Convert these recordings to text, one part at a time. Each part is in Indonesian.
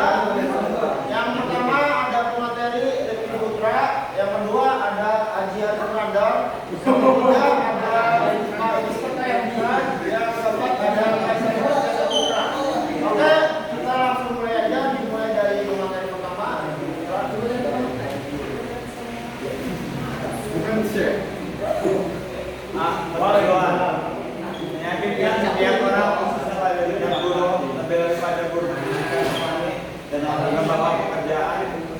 Yang pertama ada pemateri Rifki Putra, yang kedua ada Ajian Fernandon, yang ketiga ada Pak Inspektur yang keempat ada Jasa Putra. Oke, kita langsung mulai aja, dimulai dari pemateri pertama. Bukan share. Meyakinkan setiap orang khususnya pada bidang guru lebih daripada guru pendidikan rohani dan menganggap bahwa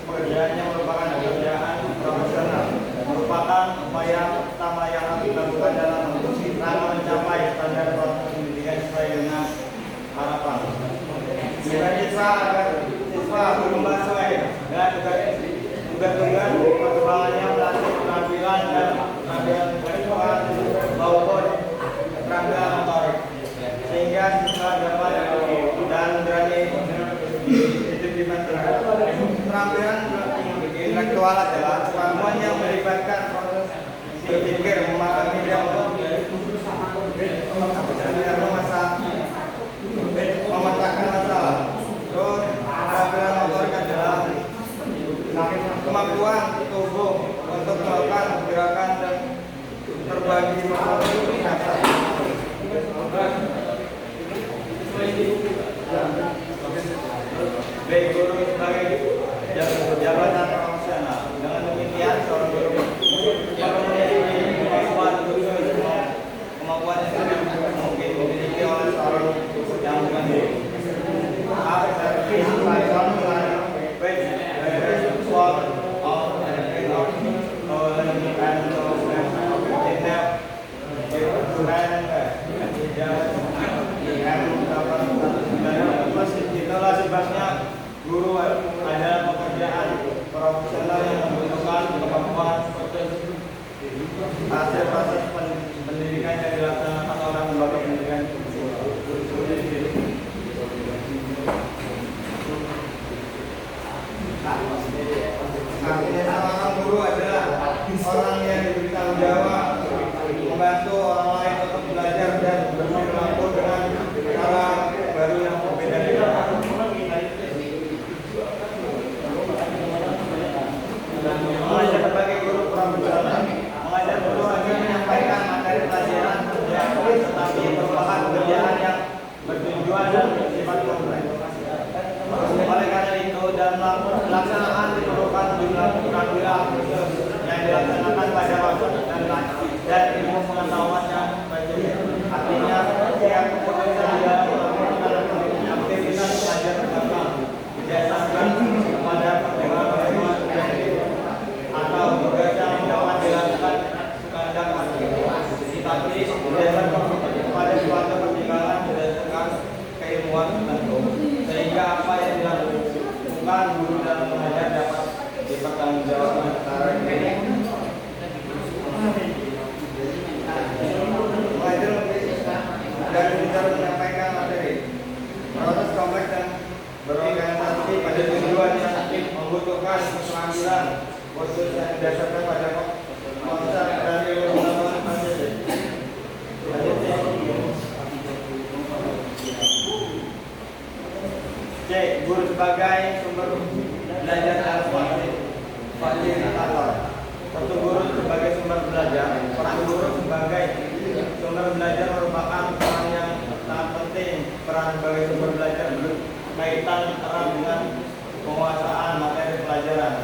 pekerjaannya merupakan pekerjaan profesional, merupakan upaya utama yang harus dilakukan dalam rangka mencapai standar kualitas pendidikan sesuai dengan harapan. Siswa agar siswa berkembang sesuai dengan tugas-tugas perkembangannya melatih keterampilan dan keterampilan intelektual maupun keterampilan motorik, sehingga siswa dapat dan berani hidup di masyarakat. Keterampilan intelektual adalah kemampuan yang melibatkan proses berpikir, memahami dan memecahkan masalah. Terus keterampilan motorik adalah kemampuan tubuh untuk melakukan gerakan dan terbagi melalui kata. Baik guru sebagai jabatan profesional. Dengan demikian seorang guru memiliki kemampuan yang tidak mungkin dimiliki oleh seorang yang bukan guru. Itulah sebabnya guru adalah pekerjaan profesional yang membutuhkan kemampuan seperti hasil proses pendidikan yang dilaksanakan oleh lembaga pendidikan. Artinya seorang guru adalah orang yang diberi tanggung jawab membantu orang lain untuk belajar dan berperilaku dengan cara baru yang berbeda-beda. Mengajar sebagai guru profesional, mengajar guru hanya menyampaikan materi pelajaran yang tetapi merupakan pekerjaan yang bertujuan dan bersifat konkret. Oleh karena itu, dalam pelaksanaan diperlukan jumlah keterampilan khusus yang dilaksanakan pada waktu dan ilmu pengetahuan yang baik. Artinya, setiap keputusan dalam melakukan aktivitas belajar bersama berdasarkan kepada perkembangan atau tugas yang dapat dilakukan sekadar tapi berdasarkan pada suatu pertimbangan berdasarkan keilmuan tertentu, sehingga apa yang dilakukan guru dalam mengajar dapat dipertanggungjawabkan secara ini. Mengajar dan bicara menyampaikan materi, proses kompleks dan berorganisasi pada tujuan yang membutuhkan keterampilan khusus yang didasarkan pada konsep dan ilmu pengetahuan masing-masing. C. Guru sebagai sumber belajar dan fasilitator. Satu guru sebagai sumber belajar. Peran guru sebagai sumber belajar merupakan peran yang sangat penting. Peran sebagai sumber belajar berkaitan erat dengan penguasaan materi pelajaran.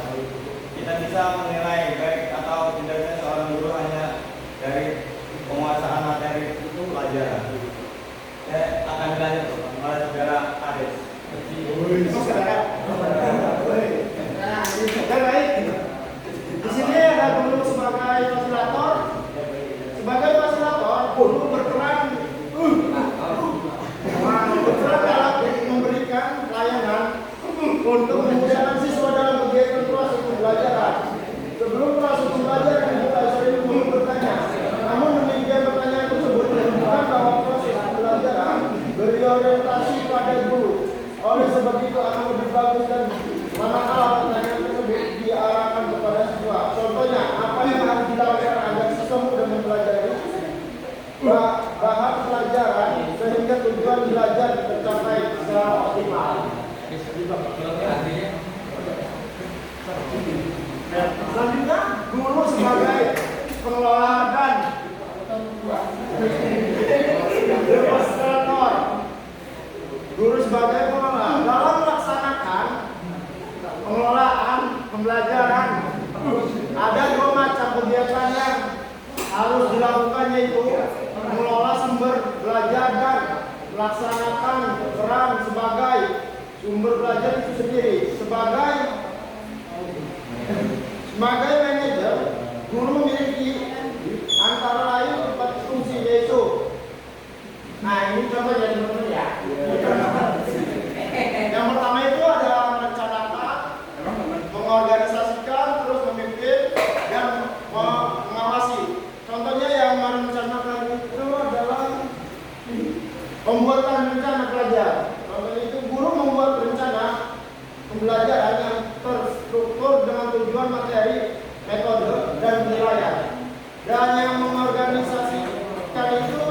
Kita bisa menilai baik atau tidaknya seorang guru hanya dari penguasaan materi pelajaran. Saya akan dilanjut oleh saudara Aris. Di sini ada guru sebagai fasilitator. Sebagai fasilitator, guru berperan dalam memberikan pelayanan untuk memudahkan siswa dalam kegiatan proses pembelajaran. Sebelum proses pembelajaran dimulai, sering guru bertanya. Namun demikian pertanyaan tersebut menunjukkan bahwa proses pembelajaran berorientasi pada guru. Oleh sebab itu akan lebih bagus dan manakala pertanyaan tersebut diarahkan kepada siswa. Contohnya, apa yang harus dilakukan agar siswa mudah mempelajari bahan pelajaran sehingga tujuan belajar tercapai secara optimal. Selanjutnya, guru sebagai pengelola dan demonstrator. Guru sebagai pengelola dalam melaksanakan pengelolaan pembelajaran ada dua macam kegiatan yang harus dilakukan, yaitu mengelola sumber belajar dan melaksanakan peran sebagai sumber belajar itu sendiri. Sebagai manajer, guru memiliki antara lain 4 fungsi, yaitu ini contohnya teman-teman ya. Yang pertama itu adalah merencanakan, mengorganisasikan, terus memimpin dan mengawasi. Contohnya yang merencanakan itu adalah pembuatan rencana pelajar. Contohnya itu guru membuat rencana pembelajaran yang terstruktur dengan tujuan, materi, metode, dan penilaian. Dan yang mengorganisasikan itu,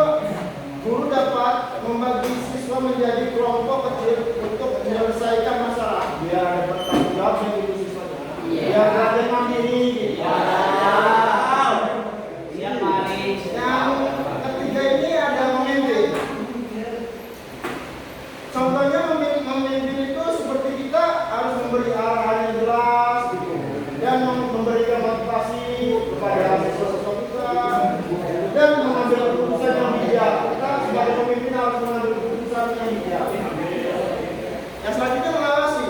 guru dapat membagi siswa menjadi kelompok kecil untuk menyelesaikan masalah. Biar dapat tanggung jawab bagi siswanya. Biar belajar mandiri. Yang ketiga ini ada memimpin. Contohnya memimpin itu seperti kita harus memberi arahan yang jelas gitu, dan memberikan motivasi kepada siswa-siswa kita, dan mengambil keputusan yang bijak. Kita sebagai pemimpin harus mengambil keputusan yang bijak. Yang selanjutnya mengawasi.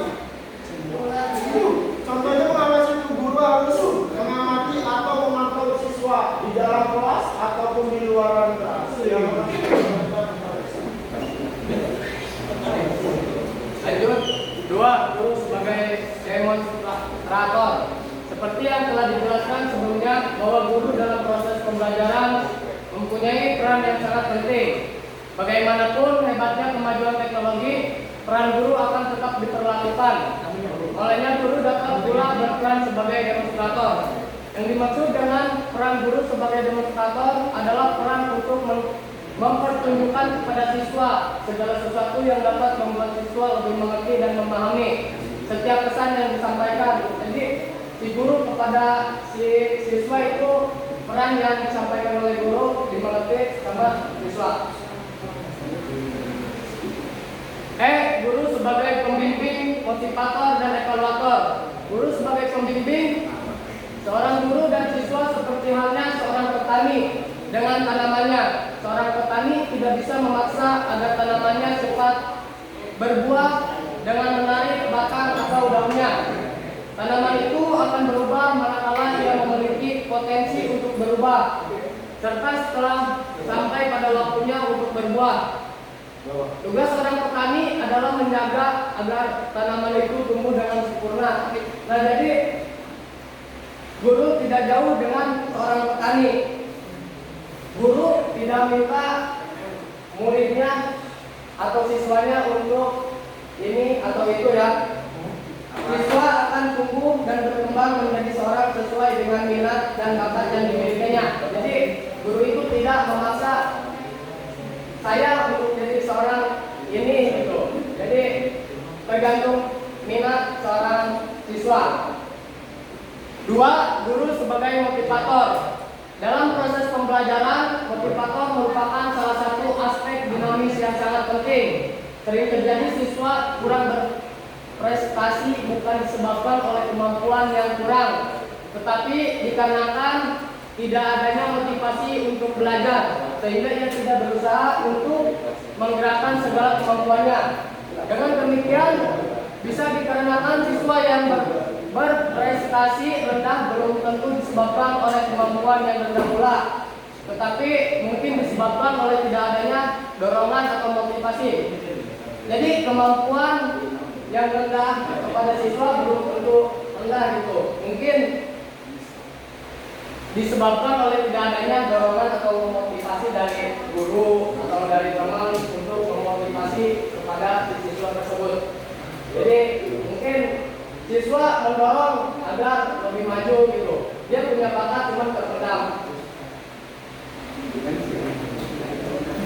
Contohnya mengawasi itu guru harus mengamati atau memantau siswa di dalam kelas ataupun di luar kelas. Lanjut, 2. Guru sebagai demonstrator. Seperti yang telah dijelaskan sebelumnya, bahwa guru dalam proses pembelajaran mempunyai peran yang sangat penting. Bagaimanapun hebatnya kemajuan teknologi, peran guru akan tetap diperlakukan. Olehnya guru dapat pula berperan sebagai demonstrator. Yang dimaksud dengan peran guru sebagai demonstrator adalah peran untuk mempertunjukkan kepada siswa segala sesuatu yang dapat membuat siswa lebih mengerti dan memahami setiap pesan yang disampaikan. Jadi si guru kepada si siswa itu peran yang disampaikan oleh guru dimengerti sama siswa. Guru sebagai pembimbing, motivator, dan evaluator. Guru sebagai pembimbing, seorang guru dan siswa seperti halnya seorang petani dengan tanamannya. Seorang petani tidak bisa memaksa agar tanamannya cepat berbuah dengan menarik batang atau daunnya. Tanaman itu akan berubah manakala ia memiliki potensi untuk berubah, serta setelah sampai pada waktunya untuk berbuah. Tugas seorang petani adalah menjaga agar tanaman itu tumbuh dengan sempurna. Nah, jadi guru tidak jauh dengan seorang petani. Guru tidak minta muridnya atau siswanya untuk ini atau itu ya. Siswa akan tumbuh dan berkembang menjadi seorang sesuai dengan minat dan bakat yang dimilikinya. Jadi guru itu tidak memaksa saya untuk jadi seorang ini gitu. Jadi tergantung minat seorang siswa. 2. Guru sebagai motivator. Dalam proses pembelajaran, motivator merupakan salah satu aspek dinamis yang sangat penting. Sering terjadi siswa kurang berprestasi bukan disebabkan oleh kemampuan yang kurang, tetapi dikarenakan tidak adanya motivasi untuk belajar, sehingga ia tidak berusaha untuk menggerakkan segala kemampuannya. Dengan demikian, bisa dikarenakan siswa yang berprestasi rendah belum tentu disebabkan oleh kemampuan yang rendah pula, tetapi mungkin disebabkan oleh tidak adanya dorongan atau motivasi. Jadi kemampuan yang rendah kepada siswa belum tentu rendah gitu. Mungkin disebabkan oleh tidak adanya dorongan atau motivasi dari guru atau dari teman untuk memotivasi kepada siswa tersebut. Jadi mungkin siswa mendorong agar lebih maju gitu. Dia punya bakat cuma terpendam.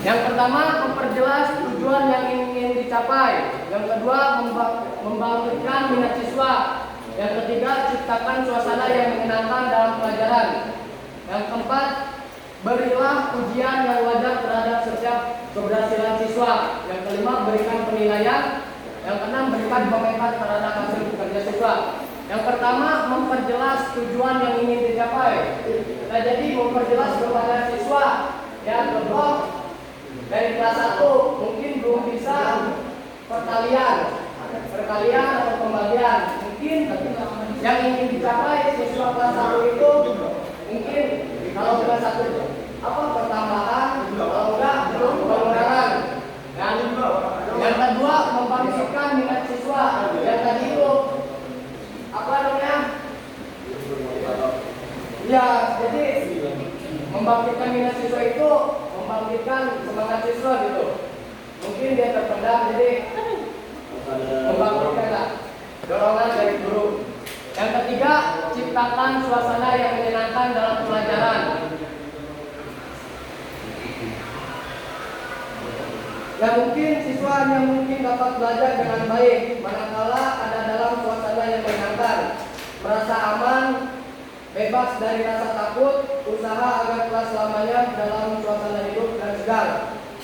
Yang pertama, memperjelas tujuan yang ingin dicapai. Yang kedua, membangkitkan minat siswa. Yang ketiga, ciptakan suasana yang menyenangkan dalam pelajaran. Yang keempat, berilah pujian yang wajar terhadap setiap keberhasilan siswa. Yang kelima, berikan penilaian. Yang keenam, berikan komentar terhadap hasil kerja siswa. Yang pertama, memperjelas tujuan yang ingin dicapai. Nah, jadi memperjelas kepada siswa. Yang kedua, dari kelas 1 mungkin belum bisa perkalian atau pembagian. Mungkin yang ingin dicapai siswa kelas 1 itu mungkin kalau kelas 1 apa pertambahan, kalau enggak pengurangan. Dan yang kedua, membangkitkan minat siswa. Yang tadi itu apa namanya? Ya, jadi membangkitkan minat siswa itu membangkitkan semangat siswa gitu. Mungkin dia terpendam, jadi membangkitkan dorongan dari guru. Yang ketiga, ciptakan suasana yang menyenangkan dalam pelajaran. Ya, mungkin siswa yang mungkin dapat belajar dengan baik manakala ada dalam suasana yang menyenangkan, merasa aman, bebas dari rasa takut, usaha agar kelas selamanya dalam suasana hidup dan segar,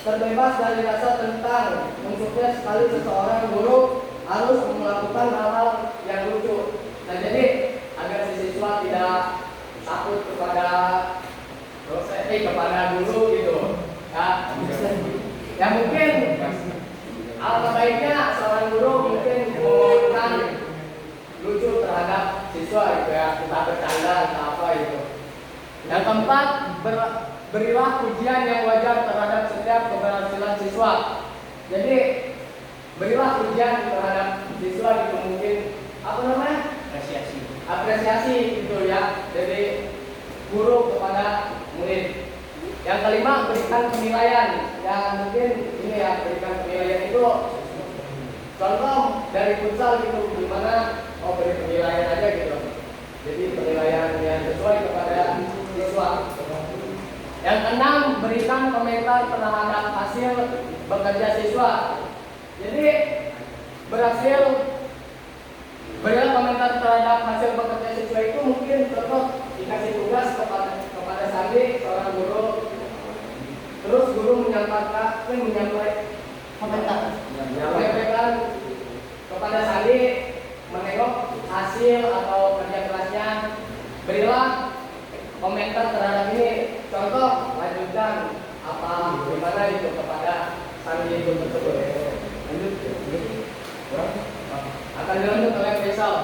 terbebas dari rasa tentang untuknya sekali seseorang guru harus melakukan hal-hal yang lucu. Nah, jadi agar si siswa tidak takut kepada dosen, kepada guru gitu. Ya mungkin alangkah baiknya seorang guru mungkin melakukan lucu terhadap siswa gitu ya, kita bercanda atau apa gitu. Yang keempat, berilah pujian yang wajar terhadap setiap keberhasilan siswa. Jadi berilah pujian terhadap siswa gitu, mungkin apa namanya? Apresiasi gitu ya. Jadi guru kepada murid. Yang kelima, berikan penilaian. Ya mungkin ini ya, berikan penilaian itu contoh dari futsal gitu, gimana beri penilaian aja gitu. Jadi penilaian yang sesuai kepada siswa. Yang keenam, berikan komentar terhadap hasil bekerja siswa. Jadi berilah komentar terhadap hasil bekerja siswa itu mungkin contoh dikasih tugas kepada Sandi seorang guru, terus guru menyampaikan kepada Sandi menengok hasil atau kerja kelasnya, berilah komentar terhadap ini, contoh lanjutkan apa gimana itu kepada Sandi itu tersebut. Lanjut. Akan dilanjut oleh Faisal.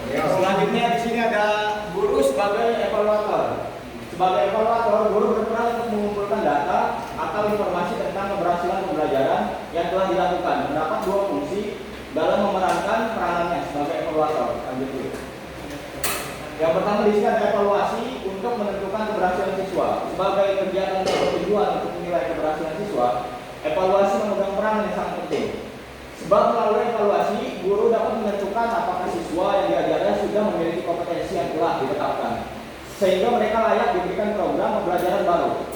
Ya, selanjutnya di sini ada guru sebagai evaluator. Sebagai evaluator, guru berperan untuk mengumpulkan data atau informasi tentang keberhasilan pembelajaran yang telah dilakukan. Mendapat dua fungsi dalam memerankan peranannya sebagai evaluator. Lanjut dulu. Yang pertama di sini ada evaluasi untuk menentukan keberhasilan siswa. Sebagai kegiatan yang bertujuan untuk menilai keberhasilan siswa, evaluasi memegang peran yang sangat penting. Sebab melalui evaluasi, guru dapat menentukan apakah siswa yang diajarnya sudah memiliki kompetensi yang telah ditetapkan, sehingga mereka layak diberikan program pembelajaran baru.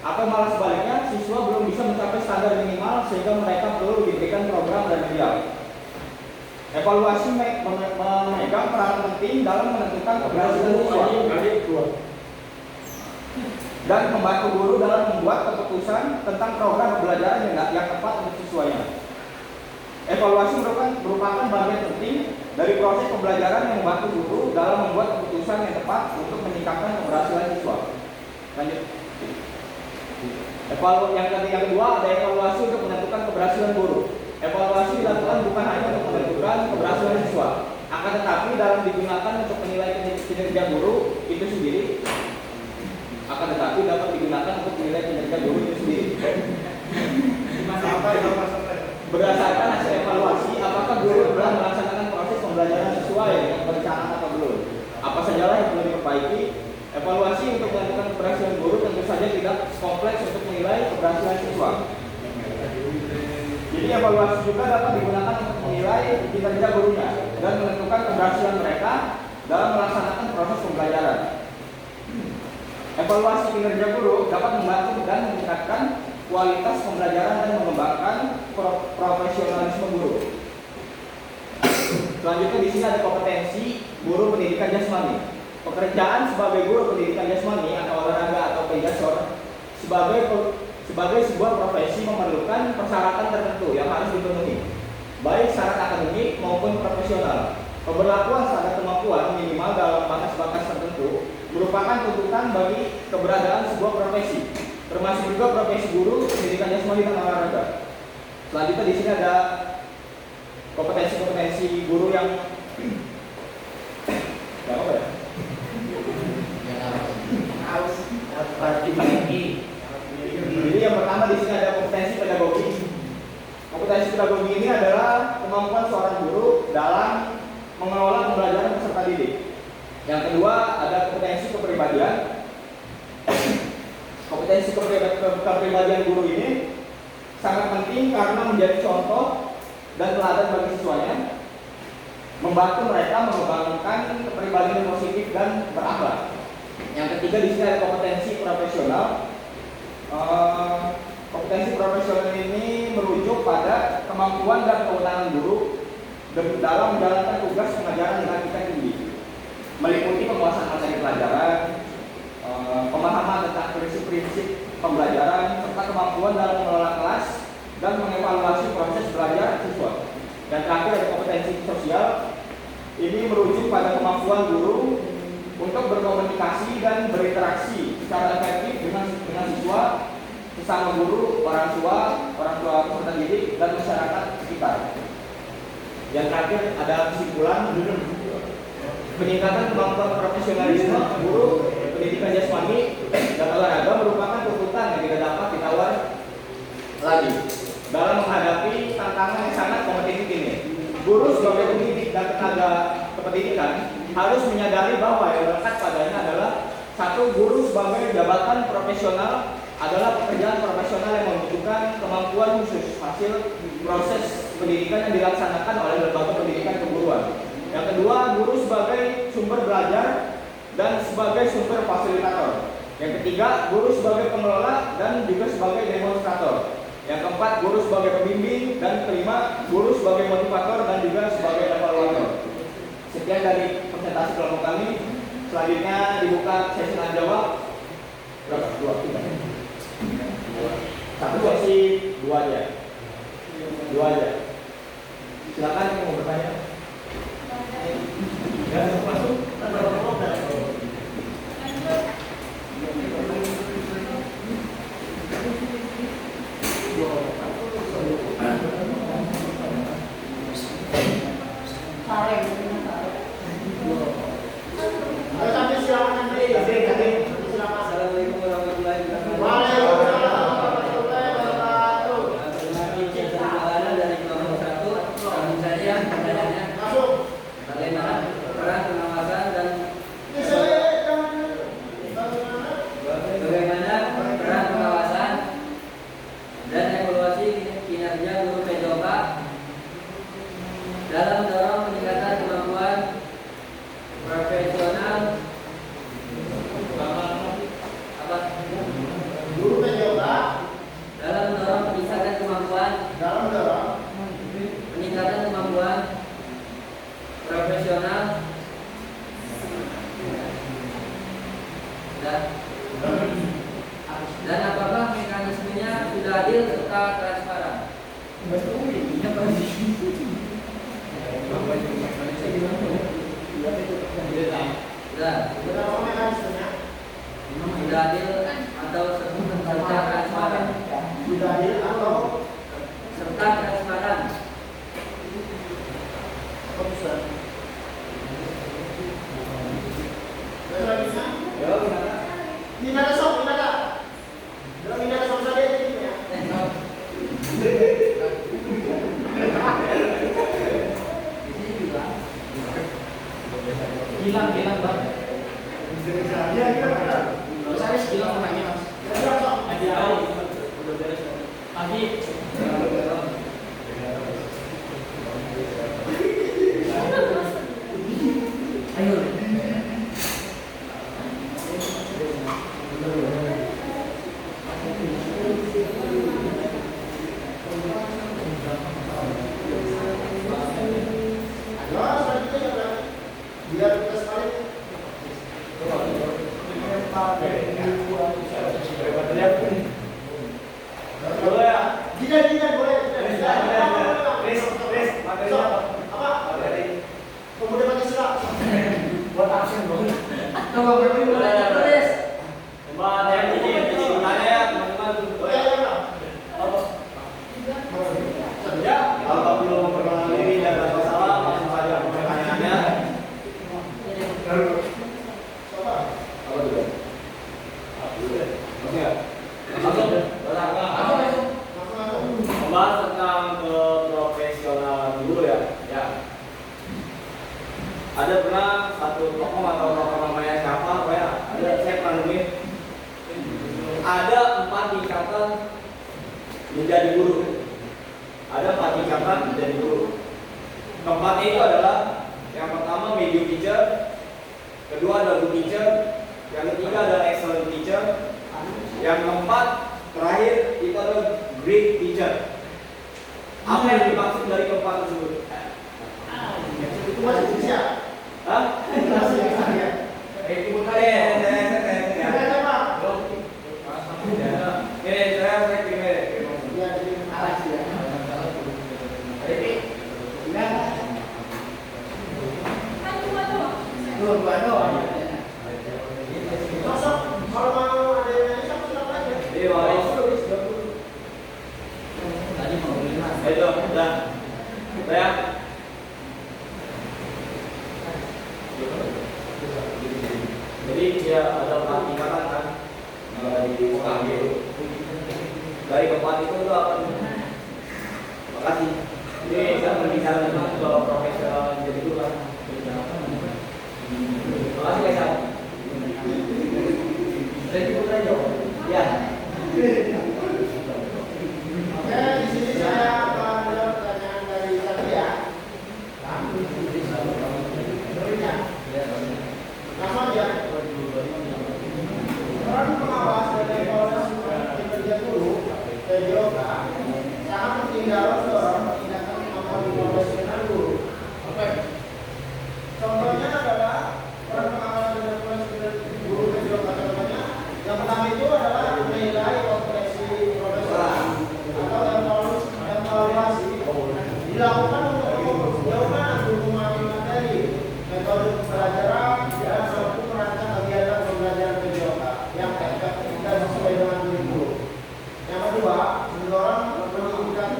Atau malah sebaliknya, siswa belum bisa mencapai standar minimal sehingga mereka perlu diberikan program remedial. Evaluasi memegang peran penting dalam menentukan keberhasilan siswa dan membantu guru dalam membuat keputusan tentang program pembelajaran yang tepat untuk siswanya. Evaluasi merupakan bagian penting dari proses pembelajaran yang membantu guru dalam membuat keputusan yang tepat untuk meningkatkan keberhasilan siswa. Lanjut. Yang kedua ada evaluasi untuk menentukan keberhasilan guru. Evaluasi dilakukan bukan hanya untuk menentukan keberhasilan siswa, akan tetapi dalam digunakan untuk menilai kinerja guru itu sendiri. Akan tetapi dapat digunakan untuk menilai kinerja guru itu sendiri. Berdasarkan hasil evaluasi, apakah guru telah melaksanakan proses pembelajaran sesuai dengan perencanaan atau belum? Apa sajalah yang perlu diperbaiki? Evaluasi untuk menentukan keberhasilan guru tentu saja tidak kompleks untuk menilai keberhasilan siswa. Jadi evaluasi juga dapat digunakan untuk menilai kinerja gurunya dan menentukan keberhasilan mereka dalam melaksanakan proses pembelajaran. Evaluasi kinerja guru dapat membantu dan meningkatkan kualitas pembelajaran dan mengembangkan profesionalisme guru. Selanjutnya di sini ada kompetensi guru pendidikan jasmani. Pekerjaan sebagai guru pendidikan jasmani atau olahraga atau penjasor sebagai sebuah profesi memerlukan persyaratan tertentu yang harus dipenuhi, baik syarat akademik maupun profesional. Pemberlakuan standar kemampuan minimal dalam batas-batas tertentu merupakan tuntutan bagi keberadaan sebuah profesi, termasuk juga profesi guru pendidikan jasmani dan olahraga. Selanjutnya di sini ada kompetensi guru yang apa ya? Jadi yang pertama di sini ada kompetensi pedagogi. Kompetensi pedagogi ini adalah kemampuan seorang guru dalam mengelola pembelajaran peserta didik. Yang kedua ada kompetensi kepribadian. Kompetensi kepribadian guru ini sangat penting karena menjadi contoh dan teladan bagi siswanya, membantu mereka mengembangkan kepribadian yang positif dan berakhlak. Yang ketiga di sini ada kompetensi profesional. Kompetensi profesional ini merujuk pada kemampuan dan kewenangan guru dalam menjalankan tugas pengajaran dengan tingkat tinggi, meliputi penguasaan materi pelajaran, pemahaman tentang prinsip-prinsip pembelajaran, serta kemampuan dalam mengelola kelas dan mengevaluasi proses belajar siswa. Dan terakhir ada kompetensi sosial. Ini merujuk pada kemampuan guru untuk berkomunikasi dan berinteraksi secara efektif dengan siswa, sesama guru, orang tua peserta didik, dan masyarakat sekitar. Yang terakhir ada kesimpulan, peningkatan kemampuan profesionalisme guru pendidikan jasmani dan olahraga merupakan tuntutan yang tidak dapat ditawar lagi dalam menghadapi tantangan yang sangat kompetitif ini. Guru sebagai pendidik dan tenaga kependidikan harus menyadari bahwa yang melekat padanya adalah satu, guru sebagai jabatan profesional adalah pekerjaan profesional yang membutuhkan kemampuan khusus hasil proses pendidikan yang dilaksanakan oleh lembaga pendidikan keguruan. Yang kedua, guru sebagai sumber belajar dan sebagai sumber fasilitator. Yang ketiga, guru sebagai pengelola dan juga sebagai demonstrator. Yang keempat, guru sebagai pembimbing, dan kelima, guru sebagai motivator dan juga sebagai evaluator. Sekian dari presentasi kelompok kami. Selanjutnya dibuka sesi tanya jawab. Berapa? Dua aja. Dua aja. Silakan yang mau bertanya. Ya, masuk. Assalamualaikum warahmatullahi wabarakatuh. Waalaikumsalam warahmatullahi wabarakatuh. Dari kelompok 1, kami saya pertanyaannya Masuk. bagaimana peran pengawasan dan evaluasi kinerja guru PJOK dalam mendorong peningkatan kemampuan profesional Guru PJOK dalam mendorong peningkatan kemampuan profesional dan apakah mekanismenya sudah adil serta transparan? berapa mekanismenya? Sudah adil atau serta transparan? Sudah adil atau Serta transparan. Ustaz? Tidak ada sok, tidak ada. Dalam tidak ada sok saja jadinya. Hilang banget. Ya, kita. Saya hilang orangnya mas. Tidak sok. Pagi. Ayo. Tulis. Teman yang izin tanya ya teman-teman. Ya, kalau belum memperkenalkan diri dan rasa salah, langsung saja ke pertanyaannya. Apa juga? Oke. Langsung. Membahas tentang keprofesionalan guru ya. Ya. Ada pernah satu tokoh atau tokoh namanya siapa? Ya, ada saya pernah nemuin. Ada 4 tingkatan menjadi guru. Ada 4 tingkatan menjadi guru. Keempatnya itu adalah yang pertama medium teacher, kedua adalah good teacher, yang ketiga adalah excellent teacher, yang keempat terakhir itu adalah great teacher. Apa yang dimaksud dari keempat tersebut? Itu masih bisa. Hah? Masih bisa ya. Itu bukan ya. Ada Pak. Saya kirim. Ya, jadi alas ya. Masuk kalau mau ada yang nanya siapa aja. Itu udah. Ya. Jadi dia ada 4 tingkatan kan di UKG. Dari keempat itu akan. Makasih. Ini saya berbicara tentang profesional jadi guru kan. Makasih guys. Jadi guru aja. Ya. Oke, di sini saya akan menjawab pertanyaan dari Satria. Nama dia. Peran pengawas dan evaluasi kinerja guru PJOK sangat penting dalam seorang tindakan mengambil profesional guru. Contohnya adalah peran pengawas dan evaluasi kinerja guru PJOK. Contohnya yang pertama itu adalah menilai kompetensi profesional atau evaluasi dilakukan untuk mengukur sejauh mana guru memahami materi, metode pembelajaran, dan mampu merancang kegiatan pembelajaran PJOK yang efektif dan sesuai dengan guru. Yang kedua, mendorong peningkatan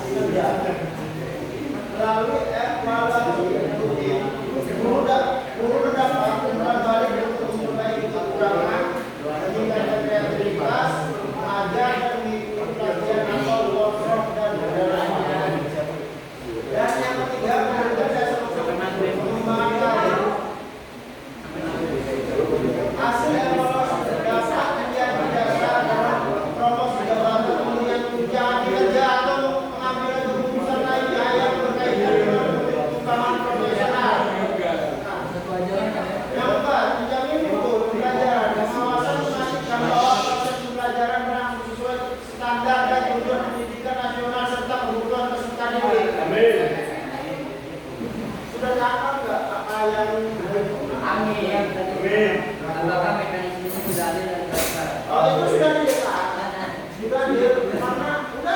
kinerja melalui evaluasi rutin. Guru mendapat umpan balik untuk memperbaiki kekurangan, meningkatkan kreativitas, mengajar dan mengikuti pelatihan atau workshop dan lain-lain. Dan yang ketiga, bekerja sama pengembangan karir. Hasil evaluasi dapat menjadi dasar dalam promosi jabatan, kemudian tunjangan kinerja atau pengambilan keputusan lainnya yang berkaitan dengan pengembangan profesional. Yang keempat, menjamin mutu pembelajaran. Pengawasan memastikan bahwa proses pembelajaran berlangsung sesuai standar dan tujuan pendidikan nasional serta kebutuhan peserta didik. Sudah cakap nggak apa yang Apakah mekanisme sudah ada dan transparan? Oh, itu sudah diletak. Sudah di mana? Udah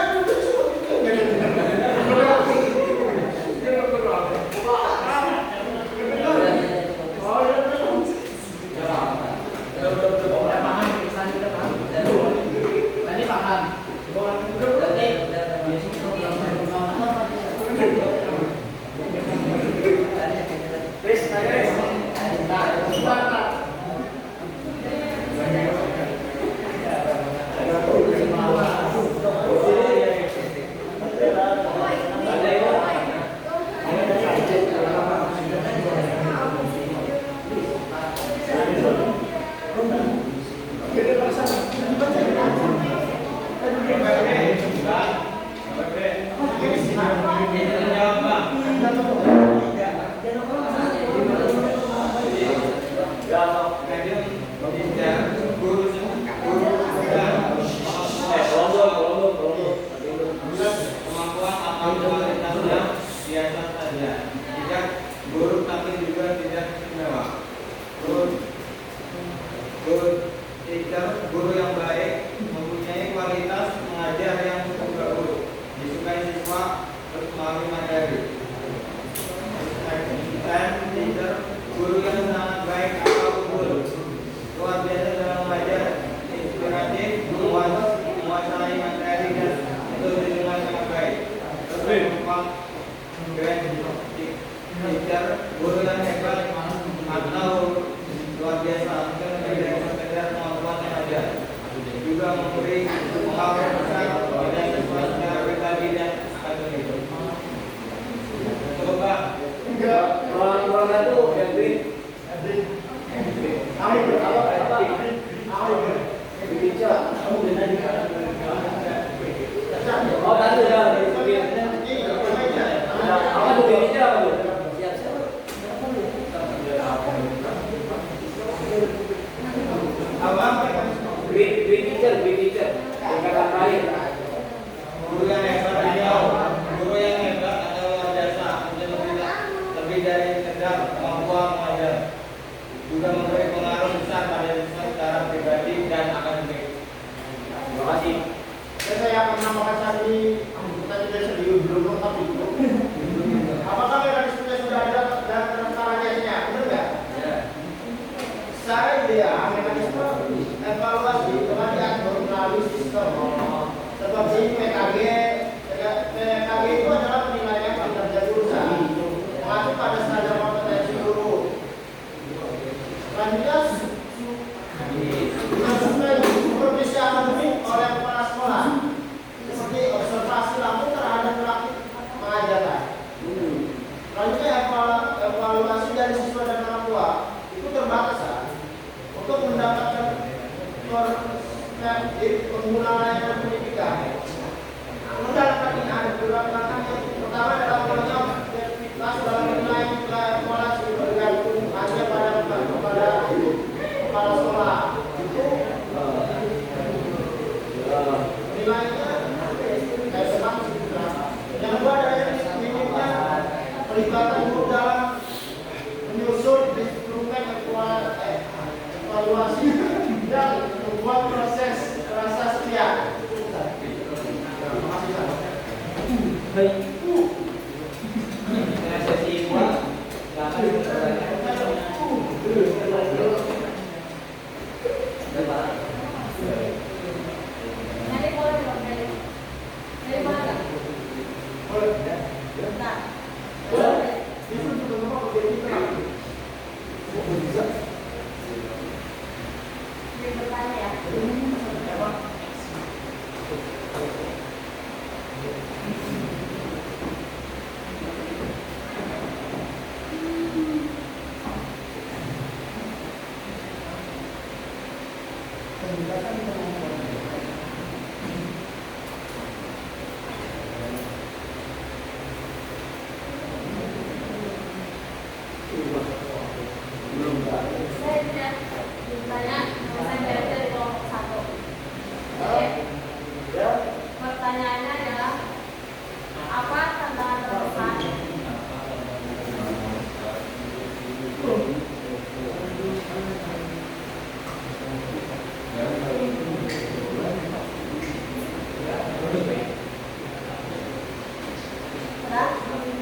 Kemampuan atau kualitasnya biasa saja, tidak buruk tapi juga tidak istimewa. Guru yang baik mempunyai kualitas mengajar yang cukup bagus, disukai siswa, terus memahami materi. Teacher guru yang sangat baik atau unggul, luar biasa dalam mengajar, inspiratif, menguasai materi dan itu dengan sangat baik. Terus grand teacher, guru yang hebat atau luar biasa, mungkin lebih dari sekedar kemampuan mengajar, juga memberi pengaruh besar pada siswa secara pribadi dan akademik. Coba Ruangan itu Edwin. Oh, bantu ya. Apa tuh dirinya apa tuh? Green teacher. Tingkatan lain. guru yang hebat atau luar biasa, mungkin lebih dari sekedar kemampuan mengajar, juga memberi pengaruh besar pada siswa secara pribadi dan akademik. Terima kasih. Saya akan menambahkan tadi tidak serius belum lengkap itu. Apakah mekanisme sudah ada dan transparansinya? Benar nggak? Saya mekanisme evaluasi telah diatur melalui sistem. Sebab ini PKG itu adalah penilaian kinerja jurusan mengacu pada standar kompetensi guru. Selanjutnya supervisi akademik oleh kepala sekolah seperti observasi langsung terhadap praktik pengajaran. Selanjutnya evaluasi dari siswa dan orang tua itu terbatas untuk mendapatkan perspektif pengguna layanan pendidikan. Dalam ini ada beberapa langkah. Yang pertama adalah mengenal identitas dalam menilai evaluasi bergantung hanya pada kepala sekolah. Itu nilainya kayak senang. Yang kedua adalah minimnya pelibatan guru dalam menyusun instrumen evaluasi dan membuat proses rasa setia. Pertanyaannya adalah apa tantangan terbesar?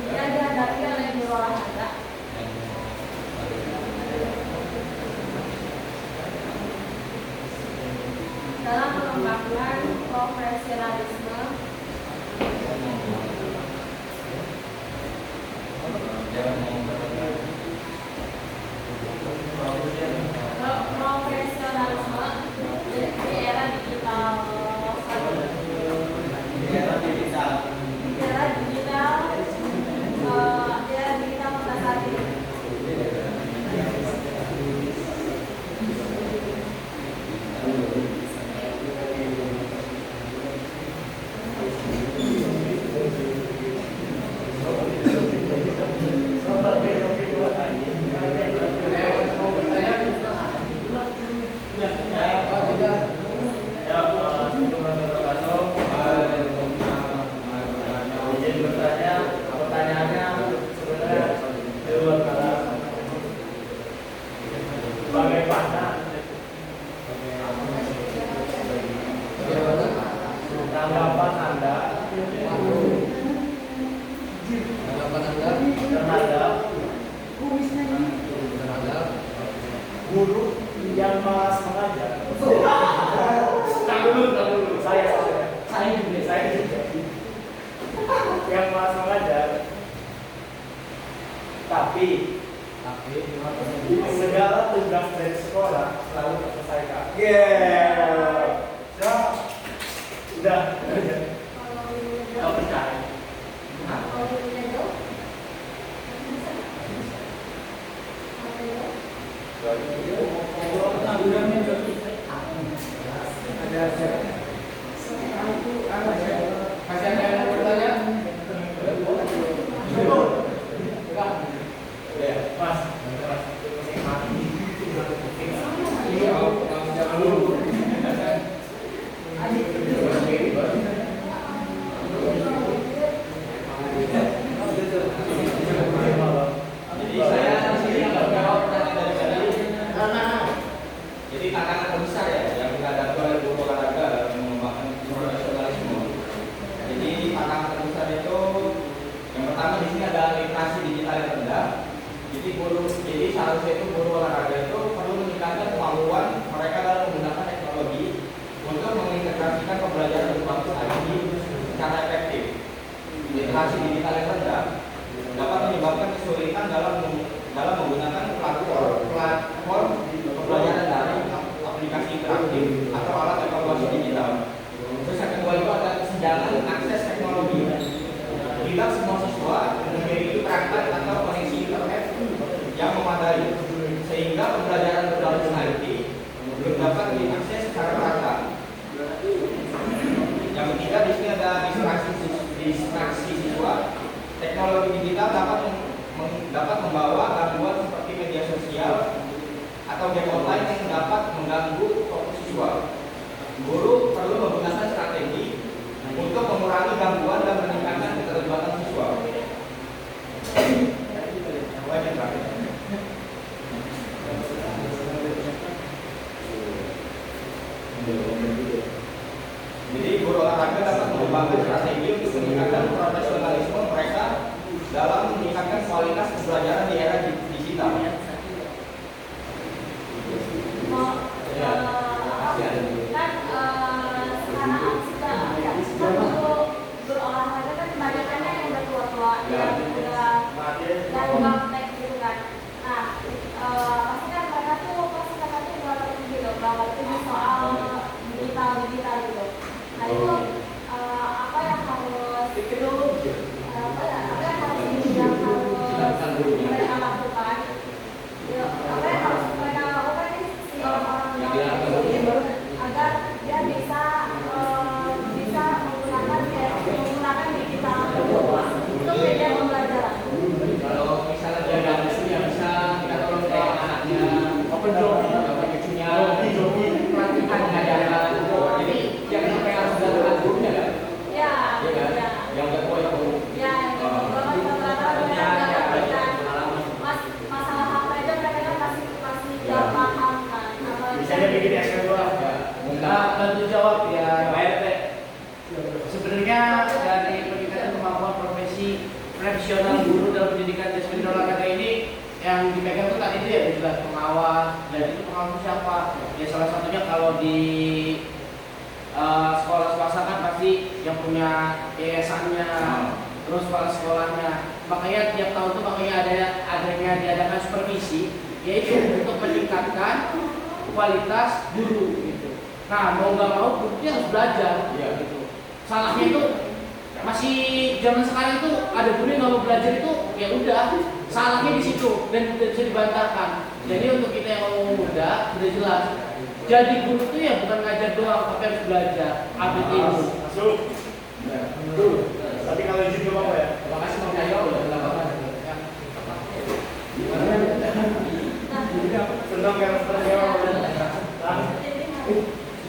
Yang dihadapi oleh guru olahraga. Dalam mengembangkan profesionalisme di era digital pada saat ini. yang malas mengajar, tapi segala tugas dari sekolah selalu terselesaikan. So, udah. Kau percaya? Masih ada yang mau bertanya? Mas. Jadi saya di sini akan menjawab pertanyaan dari tadi. Jadi tantangan terbesar ya yang dihadapi oleh guru olahraga dalam mengembangkan profesionalisme. Jadi tantangan terbesar itu yang pertama di sini ada literasi digital yang rendah. Jadi seharusnya itu guru olahraga itu perlu meningkatkan kemampuan mereka dalam menggunakan teknologi untuk mengintegrasikan pembelajaran berbasis IT secara efektif. Literasi digital yang rendah dapat menyebabkan kesulitan dalam menggunakan platform pembelajaran daring, aplikasi interaktif atau alat evaluasi digital. Terus yang kedua itu ada kesenjangan akses teknologi. Tidak semua siswa memiliki perangkat atau koneksi internet yang memadai, sehingga pembelajaran berbasis IT belum dapat diakses secara merata. Yang ketiga di sini ada distraksi siswa. Teknologi digital dapat membawa gangguan seperti media sosial atau game online yang dapat mengganggu fokus siswa. Guru perlu menggunakan strategi untuk mengurangi gangguan dan meningkatkan keterlibatan siswa. Jadi guru olahraga dapat mengembangkan strategi untuk meningkatkan profesionalisme mereka dalam meningkatkan kualitas pembelajaran di era digital. Sekarang sudah berolahraga kan kebanyakannya yang udah tua-tua, yang udah gaptek gitu kan. Nah, pasti kan mereka tuh udah ngerti gitu, bahwa itu soal digital gitu. Nah itu apa yang harus mereka lakukan? Ya, apa yang harus mereka lakukan ini si orang-orang agar dia bisa menggunakan digital untuk media pembelajaran. Kalau misalnya dia nggak bisa kita tolong kayak anaknya, open job, cucunya, pelatihan ngajaran. Jadi yang sampai harus dilakukan gurunya kan? Ya, kan? ya. Yang udah tua itu. Ya, masalah apa aja mereka kan masih nggak paham kan. Bisa dia bikin SK2. Bantu jawab ya, Pak RT. Sebenarnya dari peningkatan kemampuan profesional guru dalam pendidikan disiplin olahraga ini yang dipegang itu tadi itu ya jelas pengawas. Dan itu pengawas siapa? Ya salah satunya kalau di sekolah swasta kan pasti yang punya yayasannya, terus kepala sekolahnya. Makanya tiap tahun tuh adanya diadakan supervisi, yaitu untuk meningkatkan kualitas guru gitu. Nah mau nggak mau gurunya harus belajar gitu. Salahnya itu masih zaman sekarang itu ada guru yang nggak mau belajar itu ya udah salahnya di situ dan tidak bisa dibantahkan. Jadi untuk kita yang mau muda udah jelas. Jadi guru itu ya bukan ngajar doang tapi harus belajar, ambil ilmu. Masuk. Tapi kalau izin ke Bapak ya. Terima kasih Bang Cahyo udah melakukan. Senang kan terjawab.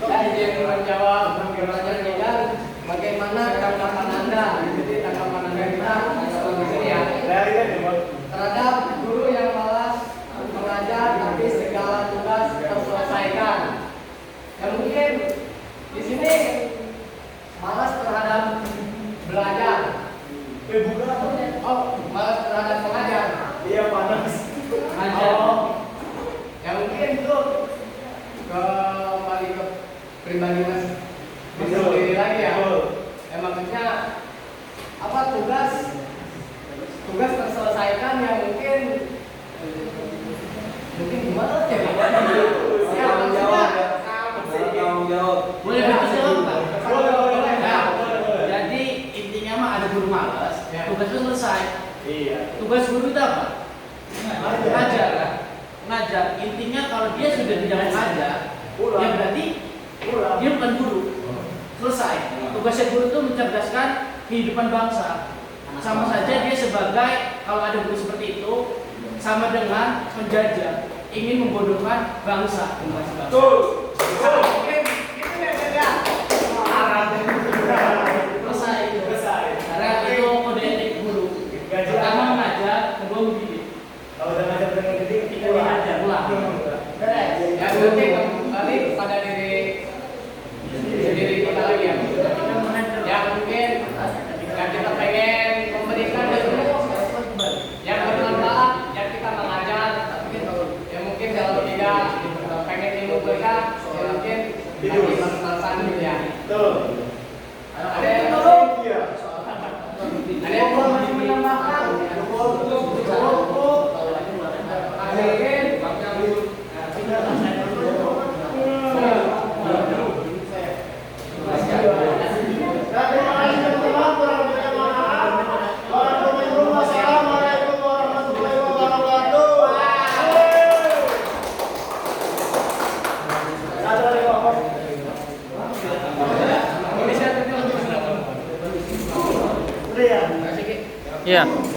Saya izin menjawab pertanyaan bagaimana tanggapan Anda? Jadi tanggapan Anda kita ya terhadap guru yang malas mengajar tapi segala tugas terselesaikan. Yang mungkin di sini malas terhadap belajar. Bukan. Oh, malas terhadap mengajar. Iya panas. Mengajar. Yang mungkin itu kembali ke pribadi mas sendiri lagi ya. Maksudnya apa tugas tugas terselesaikan yang mungkin gimana ya? Ya, maksudnya Tanggung jawab. boleh bertanggung jawab, Pak? Boleh. Nah, jadi intinya mah ada guru malas, tugas itu selesai. Iya. Tugas guru itu apa? Ngajar kan? Ngajar. Intinya kalau dia sudah tidak mengajar, ya berarti dia bukan guru. Selesai. Tugasnya guru itu mencerdaskan kehidupan bangsa. Sama saja dia sebagai, kalau ada guru seperti itu, sama dengan menjajah, ingin membodohkan bangsa. Tuh. Selesai itu. Karena itu kode etik guru. Pertama mengajar, kedua mendidik. Kalau udah ngajar dengan gede, kita diajar. Pulang. Ya berarti kembali pada diri kita lagi ya. Ya mungkin yang kita pengen memberikan yang bermanfaat, yang kita mengajar, ya mungkin kalau tidak pengen ilmu berkah, ya mungkin lagi menonton gitu ya. Tuh. Ada yang tahu? Iya. Ada yang mau menambahkan? Iya. Iya.